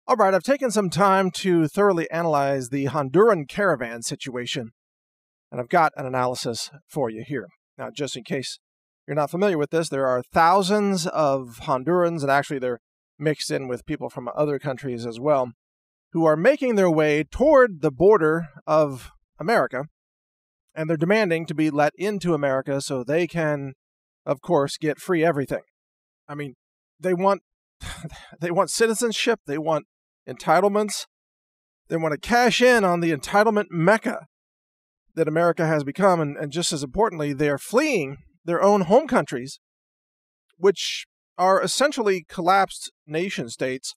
All right, I've taken some time to thoroughly analyze the Honduran caravan situation, and I've got an analysis for you here. Now, just in case you're not familiar with this, there are thousands of Hondurans, and actually they're mixed in with people from other countries as well, who are making their way toward the border of America, and they're demanding to be let into America so they can, of course, get free everything. I mean, they want citizenship, they want entitlements, they want to cash in on the entitlement mecca that America has become, and just as importantly, they are fleeing their own home countries, which are essentially collapsed nation states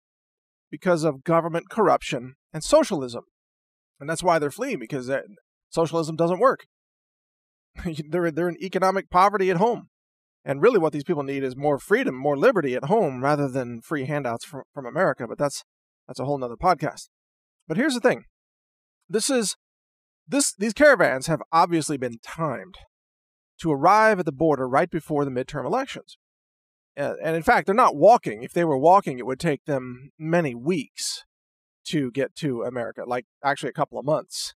because of government corruption and socialism. And that's why they're fleeing, because socialism doesn't work. They're in economic poverty at home. And really what these people need is more freedom, more liberty at home, rather than free handouts from America. But that's a whole nother podcast. But here's the thing. These caravans have obviously been timed to arrive at the border right before the midterm elections. And in fact, they're not walking. If they were walking, it would take them many weeks to get to America, like actually a couple of months.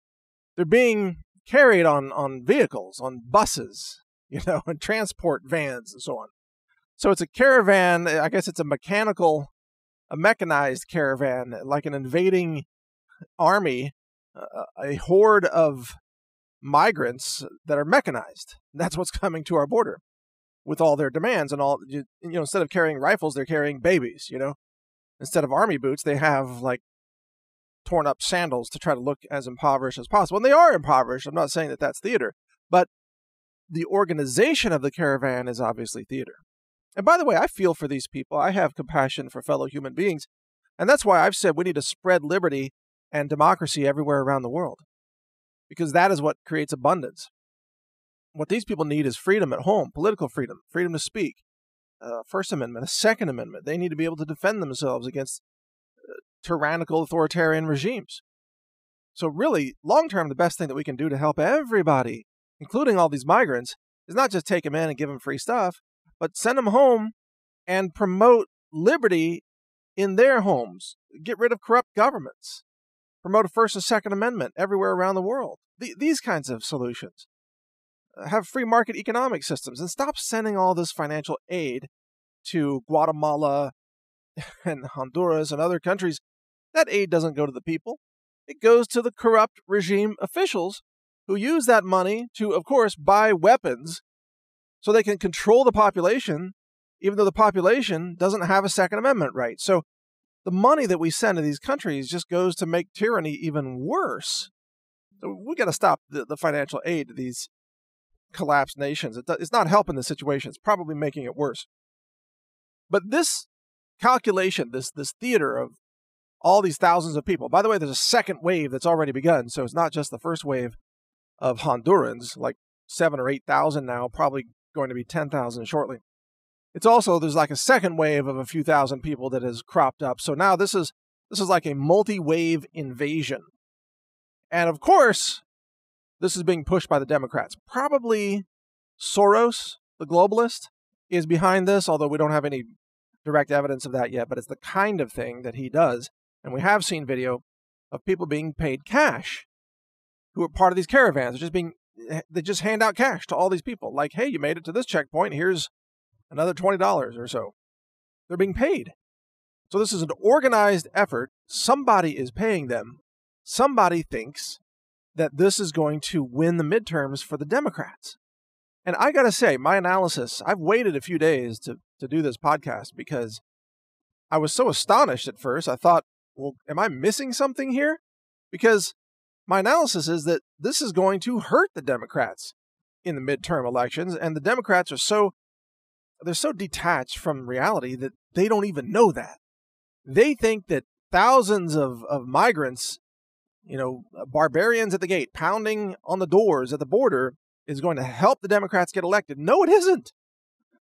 They're being carried on vehicles, on buses, and transport vans and so on. So it's a caravan. I guess it's a mechanized caravan, like an invading army, a horde of migrants that are mechanized. That's what's coming to our border with all their demands and all. Instead of carrying rifles, they're carrying babies. Instead of army boots, they have like torn up sandals to try to look as impoverished as possible. And they are impoverished. I'm not saying that that's theater, but the organization of the caravan is obviously theater. And by the way, I feel for these people. I have compassion for fellow human beings. And that's why I've said we need to spread liberty and democracy everywhere around the world, because that is what creates abundance. What these people need is freedom at home, political freedom, freedom to speak, First Amendment, a Second Amendment. They need to be able to defend themselves against tyrannical authoritarian regimes. So really, long-term, the best thing that we can do to help everybody, including all these migrants, is not just take them in and give them free stuff, but send them home and promote liberty in their homes. Get rid of corrupt governments. Promote a First and Second Amendment everywhere around the world. These kinds of solutions. Have free market economic systems and stop sending all this financial aid to Guatemala and Honduras and other countries. That aid doesn't go to the people. It goes to the corrupt regime officials who use that money to, of course, buy weapons so they can control the population, even though the population doesn't have a Second Amendment right. So the money that we send to these countries just goes to make tyranny even worse. So we got to stop the financial aid to these collapsed nations. It's not helping the situation. It's probably making it worse. But this calculation, this theater of all these thousands of people. By the way, there's a second wave that's already begun. So it's not just the first wave of Hondurans, like 7,000 or 8,000 now, probably going to be 10,000 shortly. It's also, there's like a second wave of a few thousand people that has cropped up. So now this is like a multi-wave invasion. And of course, this is being pushed by the Democrats. Probably Soros, the globalist, is behind this, although we don't have any direct evidence of that yet, but it's the kind of thing that he does. And we have seen video of people being paid cash who are part of these caravans. They just hand out cash to all these people. Like, hey, you made it to this checkpoint. Here's another $20 or so. They're being paid. So this is an organized effort. Somebody is paying them. Somebody thinks that this is going to win the midterms for the Democrats. And I got to say, my analysis, I've waited a few days to do this podcast because I was so astonished at first. I thought, well, am I missing something here? Because my analysis is that this is going to hurt the Democrats in the midterm elections, and the Democrats are they're so detached from reality that they don't even know that. They think that thousands of migrants, barbarians at the gate, pounding on the doors at the border, is going to help the Democrats get elected. No, it isn't.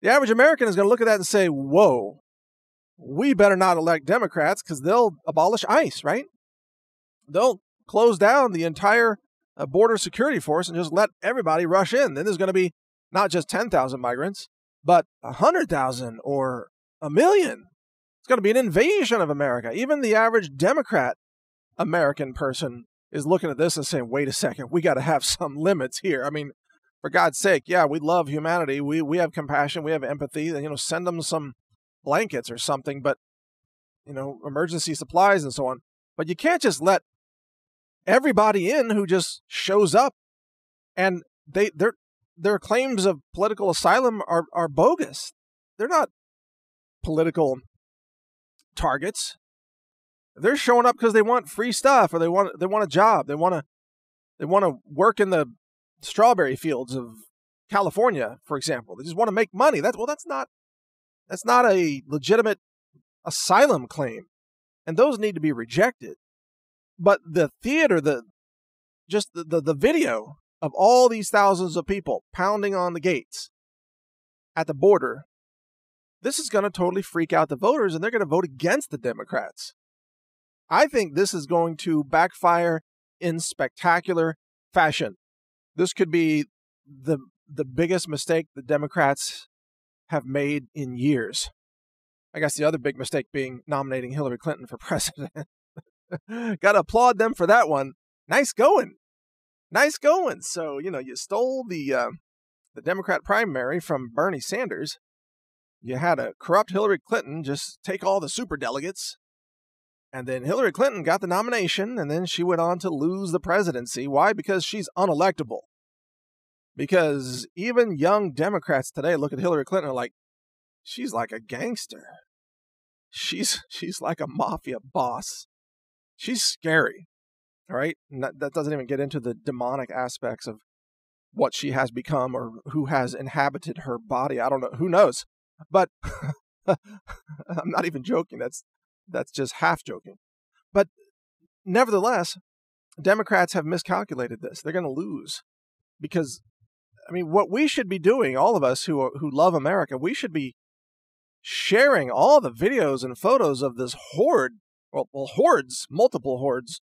The average American is going to look at that and say, whoa, we better not elect Democrats because they'll abolish ICE, right? They'll close down the entire border security force and just let everybody rush in. Then there's going to be not just 10,000 migrants, but 100,000 or 1 million. It's going to be an invasion of America. Even the average Democrat American person is looking at this and saying, wait a second, we got to have some limits here. I mean, for God's sake, yeah, we love humanity. We have compassion. We have empathy. And, send them some blankets or something, but, emergency supplies and so on. But you can't just let everybody in who just shows up, and their claims of political asylum are bogus. They're not political targets. They're showing up because they want free stuff, or they want a job. They want to work in the strawberry fields of California, for example. They just want to make money. That's not a legitimate asylum claim, and those need to be rejected. But the theater, the video of all these thousands of people pounding on the gates at the border, this is going to totally freak out the voters, and they're going to vote against the Democrats. I think this is going to backfire in spectacular fashion. This could be the biggest mistake the Democrats have made in years. I guess the other big mistake being nominating Hillary Clinton for president. Got to applaud them for that one. Nice going. Nice going. So, you stole the Democrat primary from Bernie Sanders. You had a corrupt Hillary Clinton just take all the superdelegates. And then Hillary Clinton got the nomination, and then she went on to lose the presidency. Why? Because she's unelectable. Because even young Democrats today look at Hillary Clinton and are like, she's like a gangster. She's like a mafia boss. She's scary. All right? And that doesn't even get into the demonic aspects of what she has become or who has inhabited her body. I don't know. Who knows? But I'm not even joking. That's just half joking. But nevertheless, Democrats have miscalculated this. They're going to lose because, what we should be doing, all of us who love America, we should be sharing all the videos and photos of this horde, hordes, multiple hordes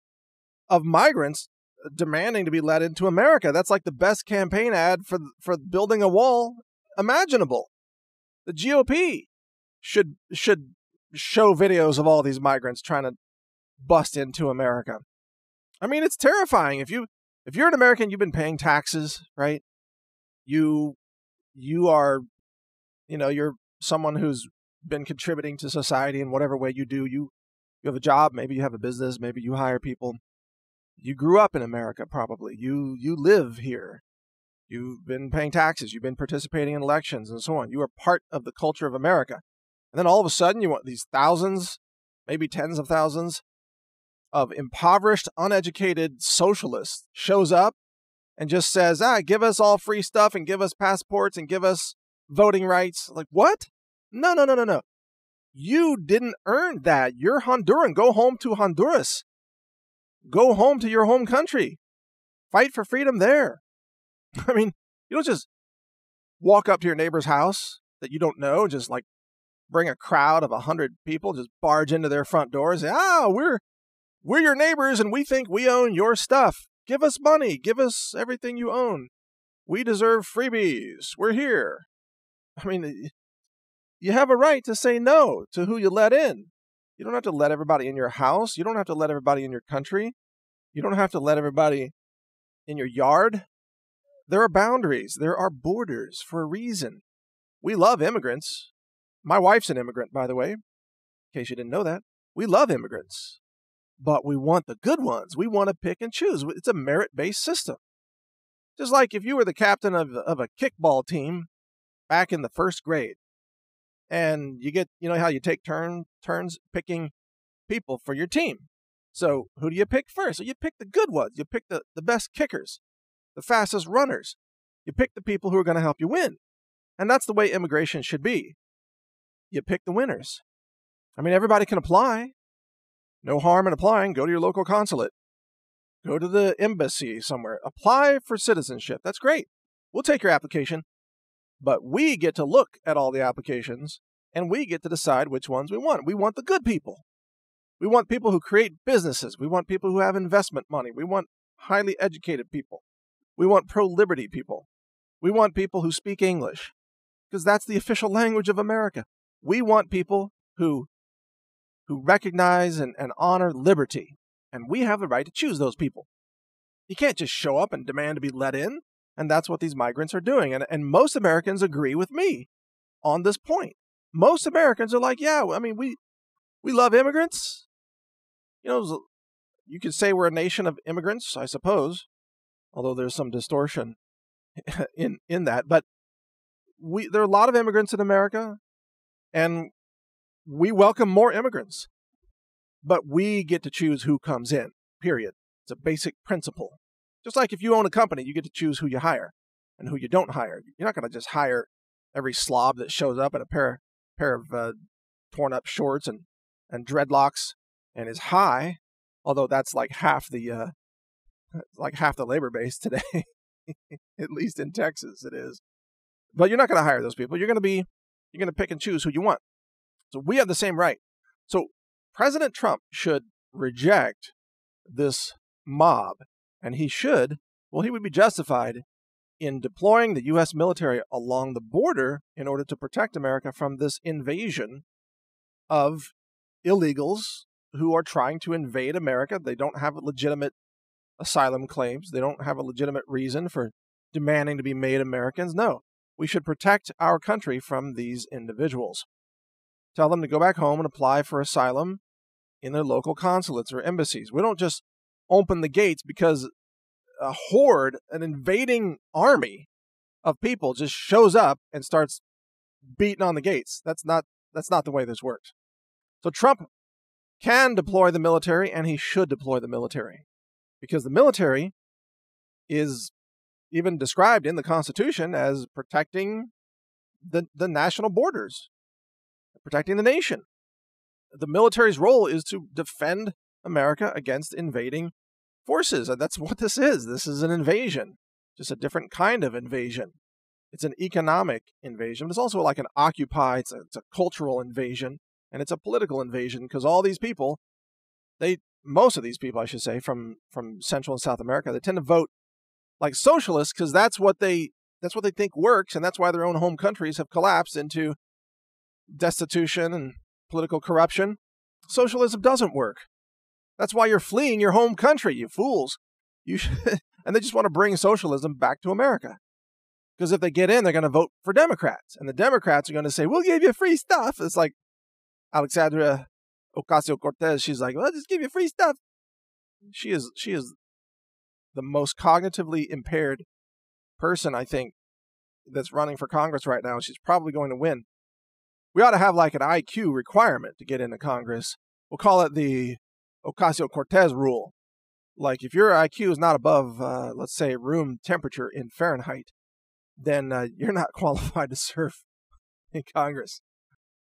of migrants demanding to be let into America. That's like the best campaign ad for building a wall imaginable. The GOP should show videos of all these migrants trying to bust into America. It's terrifying. If you're an American, you've been paying taxes, right? You are, you're someone who's been contributing to society in whatever way you do. You have a job, maybe you have a business, maybe you hire people. You grew up in America, probably. You live here. You've been paying taxes. You've been participating in elections and so on. You are part of the culture of America. And then all of a sudden, you want these thousands, maybe tens of thousands of impoverished, uneducated socialists shows up and just says, give us all free stuff and give us passports and give us voting rights. Like, what? No. You didn't earn that. You're Honduran. Go home to Honduras. Go home to your home country. Fight for freedom there. You don't just walk up to your neighbor's house that you don't know, just like bring a crowd of 100 people, just barge into their front door and say, we're your neighbors and we think we own your stuff. Give us money. Give us everything you own. We deserve freebies. We're here. You have a right to say no to who you let in. You don't have to let everybody in your house. You don't have to let everybody in your country. You don't have to let everybody in your yard. There are boundaries. There are borders for a reason. We love immigrants. My wife's an immigrant, by the way, in case you didn't know that. We love immigrants, but we want the good ones. We want to pick and choose. It's a merit-based system. Just like if you were the captain of a kickball team back in the first grade, and you get, how you take turns picking people for your team. So who do you pick first? So you pick the good ones. You pick the best kickers, the fastest runners. You pick the people who are going to help you win. And that's the way immigration should be. You pick the winners. Everybody can apply. No harm in applying. Go to your local consulate. Go to the embassy somewhere. Apply for citizenship. That's great. We'll take your application. But we get to look at all the applications, and we get to decide which ones we want. We want the good people. We want people who create businesses. We want people who have investment money. We want highly educated people. We want pro-liberty people. We want people who speak English, because that's the official language of America. We want people who who recognize and honor liberty. And we have the right to choose those people. You can't just show up and demand to be let in. And that's what these migrants are doing. And most Americans agree with me on this point. Most Americans are like, yeah, I mean, we love immigrants. You know, you could say we're a nation of immigrants, I suppose, although there's some distortion in that. But there are a lot of immigrants in America, and we welcome more immigrants. But we get to choose who comes in, period. It's a basic principle. Just like if you own a company, you get to choose who you hire and who you don't hire. You're not going to just hire every slob that shows up in a pair of torn up shorts and dreadlocks and is high, although that's like half the labor base today, at least in Texas it is. But you're not going to hire those people. You're going to pick and choose who you want. So we have the same right. So President Trump should reject this mob, and he would be justified in deploying the U.S. military along the border in order to protect America from this invasion of illegals who are trying to invade America. They don't have legitimate asylum claims. They don't have a legitimate reason for demanding to be made Americans. No, we should protect our country from these individuals. Tell them to go back home and apply for asylum in their local consulates or embassies. We don't just open the gates because a horde, an invading army of people just shows up and starts beating on the gates. That's not the way this works. So Trump can deploy the military, and he should deploy the military, because the military is even described in the Constitution as protecting the national borders, protecting the nation. The military's role is to defend America against invading forces, and that's what this is. This is an invasion, just a different kind of invasion. It's an economic invasion, but it's also like an occupy. It's a cultural invasion, and it's a political invasion, because all these people, most of these people, I should say, from Central and South America, they tend to vote like socialists because that's what they think works, and that's why their own home countries have collapsed into destitution and political corruption. Socialism doesn't work. That's why you're fleeing your home country, you fools. And they just want to bring socialism back to America. Because if they get in, they're going to vote for Democrats. And the Democrats are going to say, we'll give you free stuff. It's like Alexandria Ocasio-Cortez. She's like, well, just give you free stuff. She is the most cognitively impaired person, I think, that's running for Congress right now. She's probably going to win. We ought to have like an IQ requirement to get into Congress. We'll call it the Ocasio-Cortez rule. Like if your IQ is not above, let's say, room temperature in Fahrenheit, then you're not qualified to serve in Congress.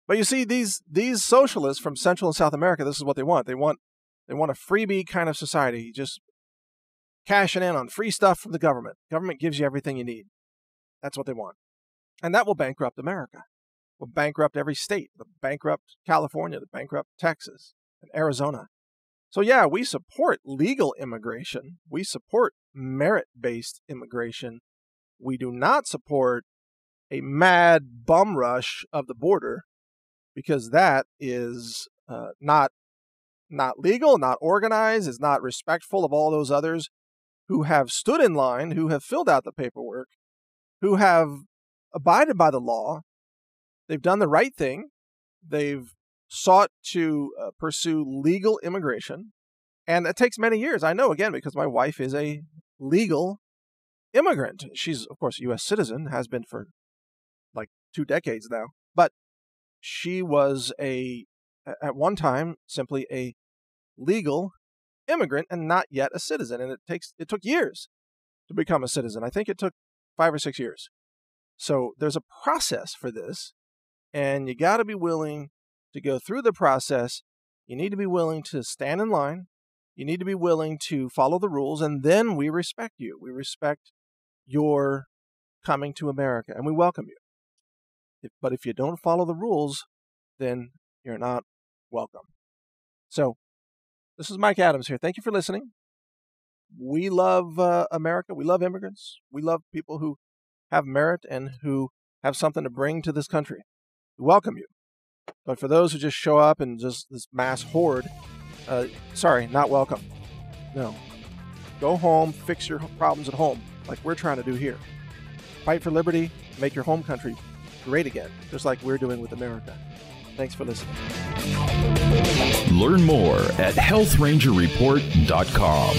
But you see, these socialists from Central and South America, this is what they want. They want a freebie kind of society, just cashing in on free stuff from the government. Government gives you everything you need. That's what they want. And that will bankrupt America. Will bankrupt every state. Will bankrupt California. Will bankrupt Texas and Arizona. So yeah, we support legal immigration. We support merit-based immigration. We do not support a mad bum rush of the border, because that is not legal, not organized, is not respectful of all those others who have stood in line, who have filled out the paperwork, who have abided by the law. They've done the right thing. They've sought to pursue legal immigration. And it takes many years. I know, again, because my wife is a legal immigrant. She's, of course, a U.S. citizen, has been for like 2 decades now. But she was at one time, simply a legal immigrant and not yet a citizen. And it took years to become a citizen. I think it took 5 or 6 years. So there's a process for this, and you got to be willing to go through the process. You need to be willing to stand in line. You need to be willing to follow the rules, and then we respect you. We respect your coming to America, and we welcome you. But if you don't follow the rules, then you're not welcome. So this is Mike Adams here. Thank you for listening. We love America. We love immigrants. We love people who have merit and who have something to bring to this country. We welcome you. But for those who just show up and just this mass horde, sorry, not welcome. No. Go home, fix your problems at home, like we're trying to do here. Fight for liberty, make your home country great again, just like we're doing with America. Thanks for listening. Learn more at healthrangerreport.com.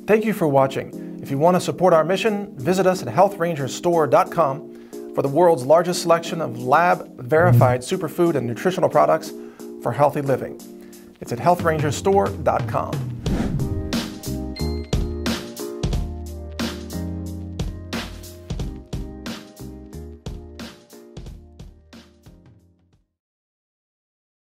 Thank you for watching. If you want to support our mission, visit us at healthrangerstore.com for the world's largest selection of lab-verified superfood and nutritional products for healthy living. It's at healthrangerstore.com.